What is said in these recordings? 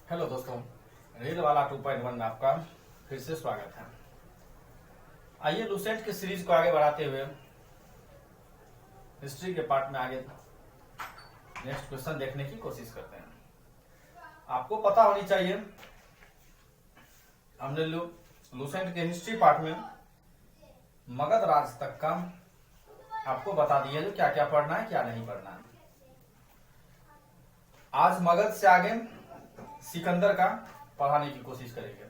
Hello दोस्तों, reel वाला 2.1 में आपका फिर से स्वागत है। आइए लूसेंट के सीरीज को आगे बढ़ाते हुए हिस्ट्री के पार्ट में आगे नेक्स्ट क्वेश्चन देखने की कोशिश करते हैं। आपको पता होनी चाहिए, हमने लूसेंट के हिस्ट्री पार्ट में मगध राज तक का आपको बता दिया जो क्या क्या पढ़ना है क्या नहीं पढ़ना है। आज मगध से आगे सिकंदर का पढ़ाने की कोशिश करेंगे।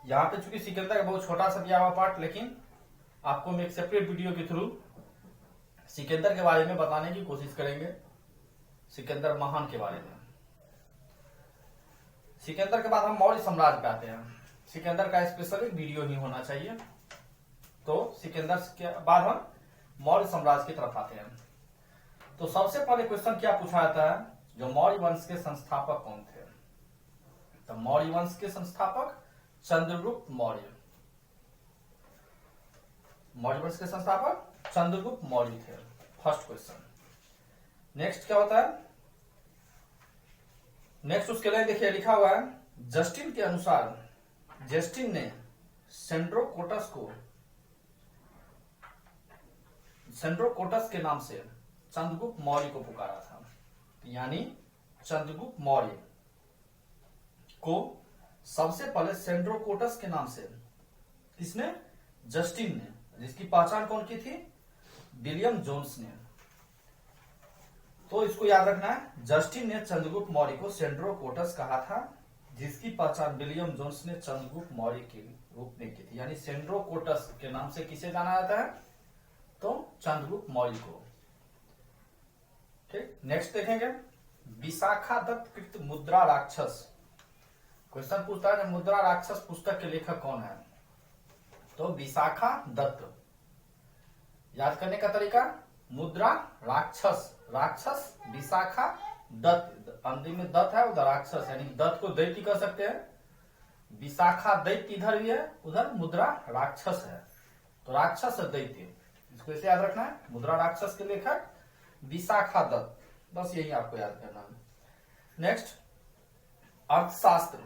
यहाँ पे चूंकि सिकंदर का बहुत छोटा सा दिया हुआ पार्ट, लेकिन आपको हम एक सेपरेट वीडियो के थ्रू सिकंदर के बारे में बताने की कोशिश करेंगे, सिकंदर महान के बारे में। सिकंदर के बाद हम मौर्य साम्राज्य पे आते हैं। सिकंदर का स्पेशल एक वीडियो ही होना चाहिए। तो सिकंदर के बाद हम मौर्य साम्राज्य की तरफ आते हैं। तो सबसे पहले क्वेश्चन क्या पूछा जाता है, जो मौर्य वंश के संस्थापक कौन थे? तो मौर्य वंश के संस्थापक चंद्रगुप्त मौर्य। मौर्य वंश के संस्थापक चंद्रगुप्त मौर्य थे। First question. नेक्स्ट क्या होता है, नेक्स्ट उसके लिए देखिए लिखा हुआ है, जस्टिन के अनुसार जस्टिन ने सेंड्रोकोटस के नाम से चंद्रगुप्त मौर्य को पुकारा था। यानी चंद्रगुप्त मौर्य को सबसे पहले सेंड्रोकोटस के नाम से किसने? जस्टिन ने, जिसकी पहचान कौन की थी? विलियम जोन्स ने। तो इसको याद रखना है, जस्टिन ने चंद्रगुप्त मौर्य को सेंड्रोकोटस कहा था, जिसकी पहचान विलियम जोन्स ने चंद्रगुप्त मौर्य के रूप में की थी। यानी सेंड्रोकोटस के नाम से किसे जाना जाता है? तो चंद्रगुप्त मौर्य को। ठीक, नेक्स्ट देखेंगे, विशाखा दत्त कृत मुद्रा राक्षस। क्वेश्चन पूछता है मुद्रा राक्षस पुस्तक के लेखक कौन है? तो विशाखा दत्त। याद करने का तरीका, मुद्रा राक्षस, राक्षस विशाखा दत्त, अंतिम में दत्त है उधर राक्षस, यानी दत्त को दैत्य कह सकते हैं। विशाखा दैत्य इधर भी है, उधर मुद्रा राक्षस है, तो राक्षस है दैत्य। इसको ऐसे याद रखना है, मुद्रा राक्षस के लेखक विशाखा दत्त। बस यही आपको याद करना है। नेक्स्ट, अर्थशास्त्र।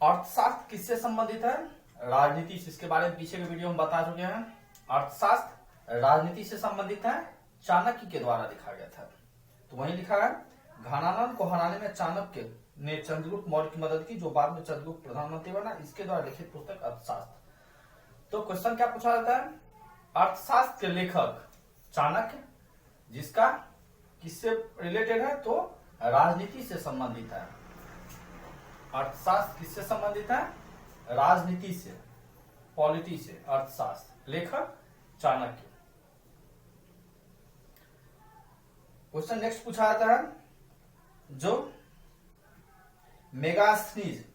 अर्थशास्त्र किससे संबंधित है? राजनीति से। इसके बारे में पीछे के वीडियो में बता चुके हैं। अर्थशास्त्र राजनीति से संबंधित है, चाणक्य के द्वारा लिखा गया था। तो वहीं लिखा है, घनानंद को हराने में चाणक्य ने चंद्रगुप्त मौर्य की मदद की, जो बाद में चंद्रगुप्त प्रधानमंत्री बना। इसके द्वारा लिखित पुस्तक अर्थशास्त्र। तो क्वेश्चन क्या पूछा जाता है, अर्थशास्त्र के लेखक चाणक्य, जिसका किससे रिलेटेड है? तो राजनीति से संबंधित है। अर्थशास्त्र किससे संबंधित है? राजनीति से, पॉलिटी से। अर्थशास्त्र लेखक चाणक्य। क्वेश्चन नेक्स्ट पूछा जाता है, जो मेगास्थनीज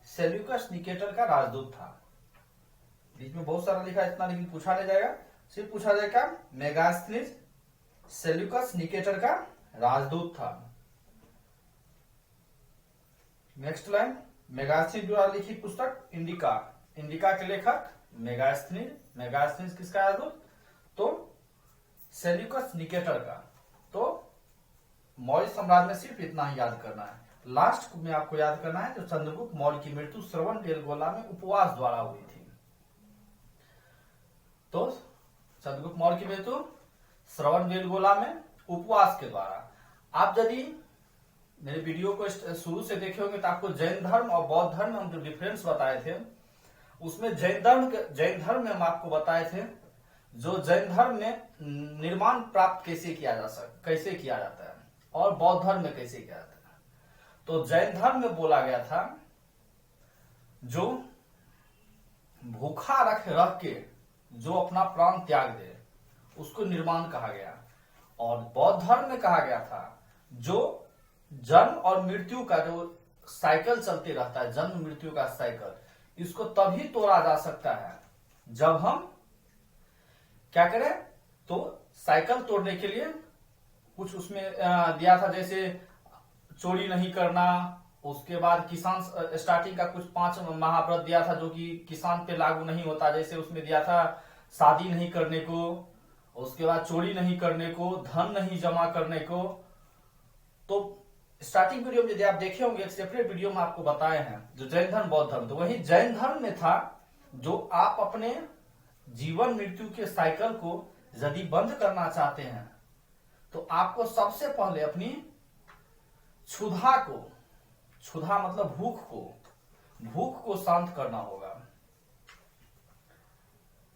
सेल्यूकस निकेटर का राजदूत था। बीच में बहुत सारा लिखा है इतना, लेकिन पूछा नहीं जाएगा, सिर्फ पूछा जाएगा मेगास्थनीज सेल्यूकस निकेटर का राजदूत था। नेक्स्ट लाइन, मेगास्थनीज द्वारा लिखित पुस्तक इंडिका। इंडिका के लेखक मेगास्थनीज किसका राजदूत? तो सेल्यूकस निकेटर का। तो मौर्य साम्राज्य में सिर्फ इतना ही याद करना है। लास्ट में आपको याद करना है, जो चंद्रगुप्त मौर्य की मृत्यु श्रवणबेलगोला में उपवास द्वारा हुई थी। तो चंद्रगुप्त मौर्य की मृत्यु श्रवणबेलगोला में उपवास के द्वारा। आप यदि मेरे वीडियो को शुरू से देखे होंगे तो आपको जैन धर्म और बौद्ध धर्म में हम जो डिफरेंस बताए थे, उसमें जैन धर्म में हम आपको बताए थे, जो जैन धर्म में निर्माण प्राप्त कैसे किया जाता है, और बौद्ध धर्म में कैसे किया जाता है। तो जैन धर्म में बोला गया था, जो भूखा रख के जो अपना प्राण त्याग दे, उसको निर्माण कहा गया। और बौद्ध धर्म में कहा गया था, जो जन्म और मृत्यु का जो साइकिल चलते रहता है, जन्म मृत्यु का साइकिल, इसको तभी तोड़ा जा सकता है जब हम क्या करें? तो साइकिल तोड़ने के लिए कुछ उसमें दिया था, जैसे चोरी नहीं करना, उसके बाद किसान स्टार्टिंग का कुछ 5 महाव्रत दिया था, जो कि किसान पे लागू नहीं होता। जैसे उसमें दिया था शादी नहीं करने को, उसके बाद चोरी नहीं करने को, धन नहीं जमा करने को, तो स्टार्टिंग वीडियो में यदि आप देखे होंगे, एक सेपरेट वीडियो में आपको बताए हैं जो जैन धर्म बौद्ध धर्म, तो वही जैन धर्म में था जो आप अपने जीवन मृत्यु के साइकिल को यदि बंद करना चाहते हैं तो आपको सबसे पहले अपनी क्षुधा को, क्षुधा मतलब भूख को शांत करना होगा।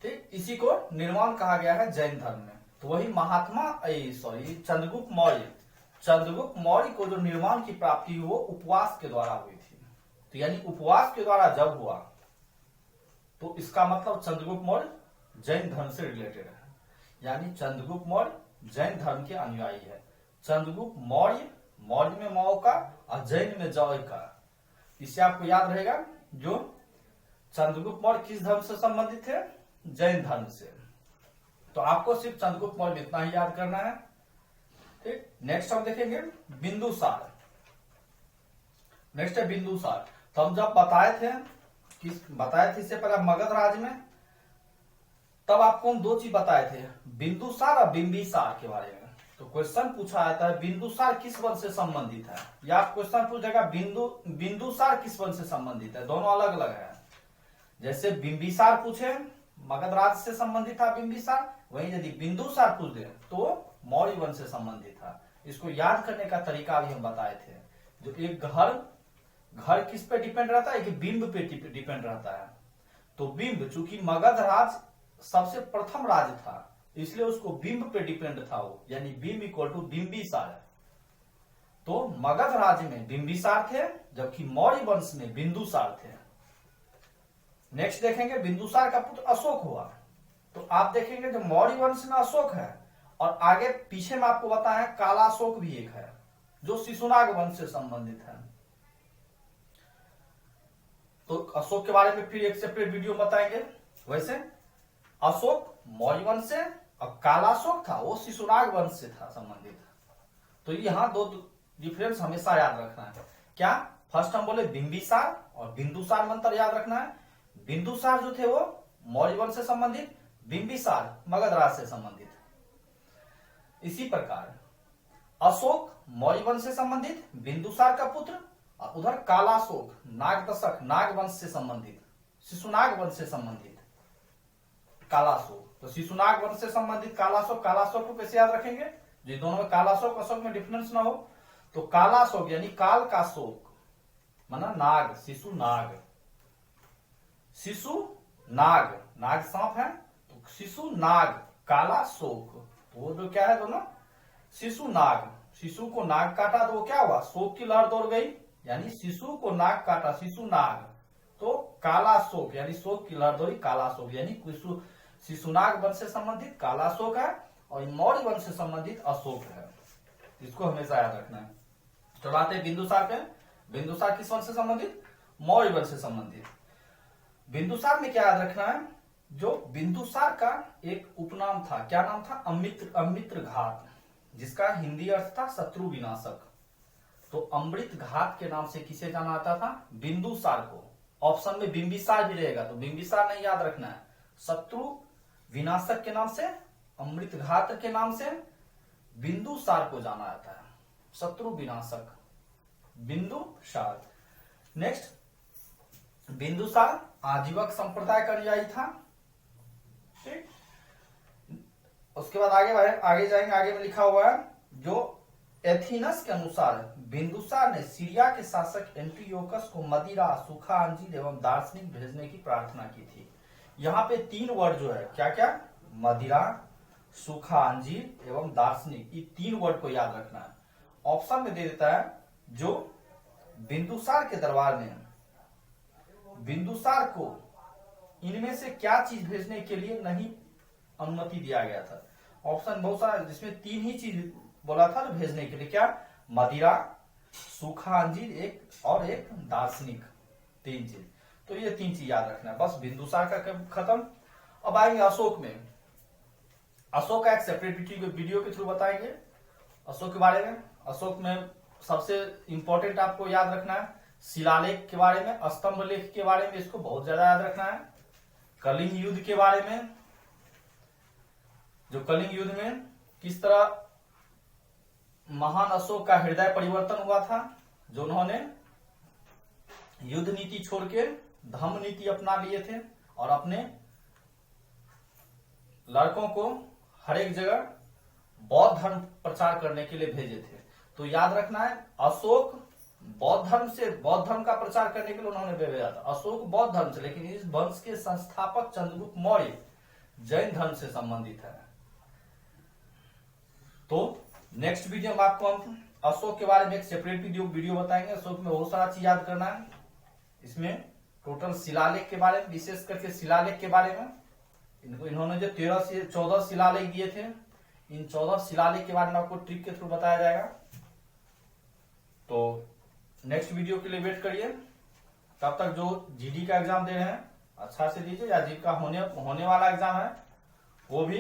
ठीक, इसी को निर्वाण कहा गया है जैन धर्म में। तो वही महात्मा चंद्रगुप्त मौर्य को जो निर्वाण की प्राप्ति हुई वो उपवास के द्वारा हुई थी। तो यानी उपवास के द्वारा जब हुआ तो इसका मतलब चंद्रगुप्त मौर्य जैन धर्म से रिलेटेड है, यानी चंद्रगुप्त मौर्य जैन धर्म के अनुयायी है। चंद्रगुप्त मौर्य में मौ का और जैन में जौ का, इससे आपको याद रहेगा जो चंद्रगुप्त मौर्य किस धर्म से संबंधित है, जैन धर्म से। तो आपको सिर्फ चंद्रगुप्त मौर्य इतना ही याद करना है। ठीक, नेक्स्ट हम देखेंगे बिंदुसार। नेक्स्ट है बिंदुसार। तो हम जब बताए थे इससे पहले मगध राज में, तब आपको हम दो चीज बताए थे, बिंदुसार और बिंबिसार के बारे में। तो क्वेश्चन पूछा जाता है बिंदुसार किस वंश से संबंधित है, या आप क्वेश्चन पूछेगा बिंदुसार किस वंश से संबंधित है, दोनों अलग अलग है। जैसे बिंबिसार पूछे मगध राज से संबंधित था बिंबिसार, वहीं यदि बिंदुसार पूछ दे तो मौर्य वंश से संबंधित था। इसको याद करने का तरीका भी हम बताए थे। जो एक घर किस पे डिपेंड रहता है, एक बिंब पे डिपेंड रहता है। तो बिंब, चूंकि मगध राज सबसे प्रथम राज था इसलिए उसको बिंब पे डिपेंड था वो, यानी बिंब इक्वल टू बिंबिसार। तो मगध राज में बिंबिसार थे जबकि मौर्य वंश में बिंदुसार थे। नेक्स्ट देखेंगे बिंदुसार का पुत्र अशोक हुआ। तो आप देखेंगे जो मौर्य वंश में अशोक है और आगे पीछे में आपको बताया कालाशोक भी एक है जो शिशुनाग वंश से संबंधित है। तो अशोक के बारे में फिर एक सेपरेट वीडियो बताएंगे। वैसे अशोक मौर्य वंश से और कालाशोक था वो शिशुनाग वंश से था संबंधित। तो यहां दो डिफरेंस हमेशा याद रखना है। क्या फर्स्ट हम बोले बिंबिसार और बिंदुसार में अंतर याद रखना है। बिंदुसार जो थे वो मौर्य वंश से संबंधित, बिंबिसार मगध राज से संबंधित। इसी प्रकार अशोक मौर्य वंश से संबंधित, बिंदुसार का पुत्र, और उधर कालाशोक नागदशक नाग वंश से संबंधित, शिशुनाग वंश से संबंधित कालाशोक। तो शिशुनाग वंश से संबंधित कालाशोक को कैसे याद रखेंगे, जो दोनों में कालाशोक अशोक में डिफरेंस ना हो। तो कालाशोक यानी काल का शोक माना नाग, नाग सांप है, तो शिशु नाग काला शोक। तो वो जो क्या है दोनों शिशु नाग, शिशु को नाग काटा तो वो क्या हुआ, शोक की लहर दौड़ गई, यानी शिशु को नाग काटा शिशु नाग, तो काला शोक यानी शोक की लहर दौड़ी काला शोक, यानी शिशुनाग वंश से संबंधित काला शोक है और मौर्य वंश से संबंधित अशोक है। इसको हमेशा याद रखना है। चलो आते हैं बिंदुसार पे। बिंदुसार किस वंश से संबंधित, मौर्य वंश से संबंधित। बिंदुसार में क्या याद रखना है, जो बिंदुसार का एक उपनाम था, क्या नाम था, अमृत घात, जिसका हिंदी अर्थ था शत्रु विनाशक। तो अमृत घात के नाम से किसे जाना आता था, बिंदुसार को। ऑप्शन में बिंबिसार भी रहेगा तो बिंबिसार नहीं याद रखना है, शत्रु विनाशक के नाम से, अमृत घात के नाम से बिंदुसार को जाना जाता है, शत्रु विनाशक बिंदुसार। नेक्स्ट बिंदुसार आजीवक संप्रदाय का अनुयायी था। ठीक, उसके बाद आगे जाएंगे। आगे में लिखा हुआ है जो एथीनस के अनुसार बिंदुसार ने सीरिया के शासक एंटियोकस को मदिरा, सूखा अंजीर एवं दार्शनिक भेजने की प्रार्थना की थी। यहाँ पे तीन वर्ड जो है, क्या क्या, मदिरा, सूखा अंजीर एवं दार्शनिक, ये तीन वर्ड को याद रखना है। ऑप्शन में दे देता है जो बिंदुसार के दरबार में बिंदुसार को इनमें से क्या चीज भेजने के लिए नहीं अनुमति दिया गया था। ऑप्शन बहुत सारा, जिसमें तीन ही चीज बोला था तो भेजने के लिए, क्या, मदिरा, सूखा अंजीर एक दार्शनिक, तीन चीज। तो ये तीन चीज याद रखना है। बस बिंदुसार का खत्म। अब आएंगे अशोक में। अशोक का एक सेपरेट वीडियो के थ्रू बताएंगे अशोक के बारे में। अशोक में सबसे इंपॉर्टेंट आपको याद रखना है शिलालेख के बारे में, स्तंभ लेख के बारे में, इसको बहुत ज्यादा याद रखना है। कलिंग युद्ध के बारे में, जो कलिंग युद्ध में किस तरह महान अशोक का हृदय परिवर्तन हुआ था, जो उन्होंने युद्ध नीति छोड़ के धम्म नीति अपना लिए थे और अपने लड़कों को हर एक जगह बौद्ध धर्म प्रचार करने के लिए भेजे थे। तो याद रखना है, अशोक बौद्ध धर्म का प्रचार करने के लिए उन्होंने भेजा था। अशोक बौद्ध धर्म से, लेकिन इस वंश के संस्थापक चंद्रगुप्त मौर्य जैन धर्म से संबंधित है। तो नेक्स्ट वीडियो में आपको हम अशोक के बारे में एक सेपरेट वीडियो बताएंगे। अशोक में बहुत सारा चीज याद करना है। इसमें टोटल शिलालेख के बारे में, विशेष करके शिलालेख के बारे में, इन्होंने जो 13 से 14 शिलालेख दिए थे, इन 14 शिलालेख के बारे में आपको ट्रिक के थ्रू बताया जाएगा। तो नेक्स्ट वीडियो के लिए वेट करिए। तब तक जो जीडी का एग्जाम दे रहे हैं अच्छा से दीजिए, या जी का होने वाला एग्जाम है वो भी,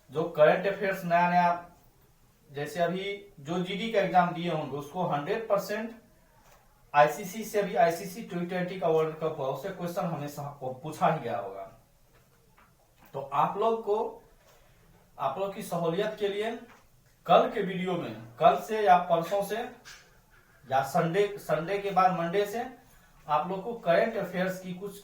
जो करंट अफेयर्स नया जैसे अभी जो जीडी का एग्जाम दिए होंगे उसको 100% आईसीसी से भी, आईसीसी T20 का वर्ल्ड कप हुआ, उससे क्वेश्चन हमेशा पूछा ही गया होगा। तो आप लोग की सहूलियत के लिए कल के वीडियो में, कल से या परसों से या संडे के बाद मंडे से आप लोग को करंट अफेयर्स की कुछ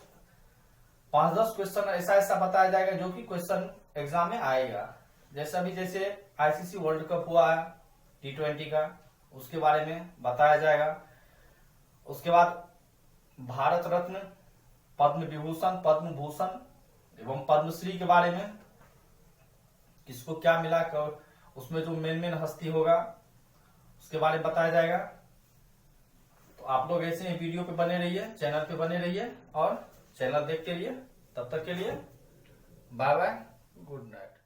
5-10 क्वेश्चन ऐसा बताया जाएगा जो कि क्वेश्चन एग्जाम में आएगा। जैसे आईसीसी वर्ल्ड कप हुआ है T20 का, उसके बारे में बताया जाएगा। उसके बाद भारत रत्न, पद्म विभूषण, पद्म भूषण एवं पद्मश्री के बारे में, किसको क्या मिला, उसमें जो मेन हस्ती होगा उसके बारे में बताया जाएगा। तो आप लोग ऐसे वीडियो पे बने रहिए, चैनल पे बने रहिए और चैनल देखते रहिए। तब तक के लिए बाय बाय, गुड नाइट।